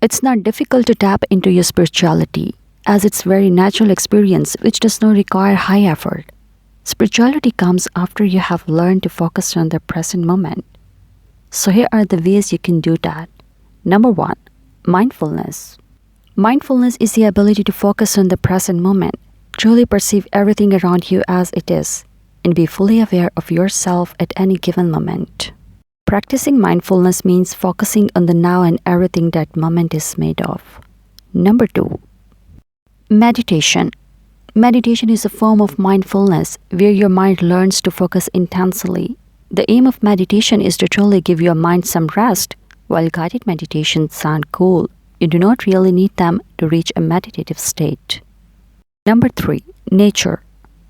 It's not difficult to tap into your spirituality, as it's very natural experience which does not require high effort. Spirituality comes after you have learned to focus on the present moment. So here are the ways you can do that. Number 1, mindfulness. Mindfulness is the ability to focus on the present moment, truly perceive everything around you as it is, and be fully aware of yourself at any given moment. Practicing mindfulness means focusing on the now and everything that moment is made of. Number 2, meditation. Meditation is a form of mindfulness where your mind learns to focus intensely. The aim of meditation is to truly give your mind some rest. While guided meditations sound cool, you do not really need them to reach a meditative state. Number 3, nature.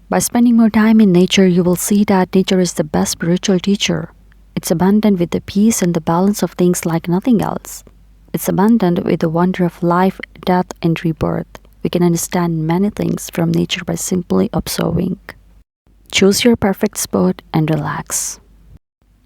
By spending more time in nature, you will see that nature is the best spiritual teacher. It's abundant with the peace and the balance of things like nothing else. It's abundant with the wonder of life, death, and rebirth. We can understand many things from nature by simply observing. Choose your perfect spot and relax.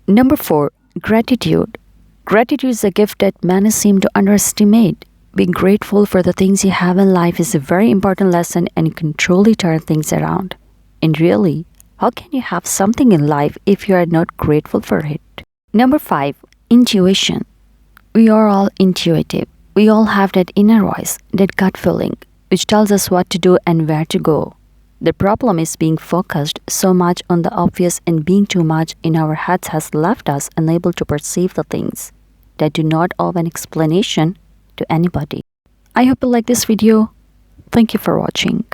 Number 4, gratitude. Gratitude is a gift that many seem to underestimate. Being grateful for the things you have in life is a very important lesson and can truly turn things around. And really, how can you have something in life if you are not grateful for it? Number 5, intuition. We are all intuitive. We all have that inner voice, that gut feeling, which tells us what to do and where to go. The problem is being focused so much on the obvious and being too much in our heads has left us unable to perceive the things that do not owe an explanation to anybody. I hope you like this video. Thank you for watching.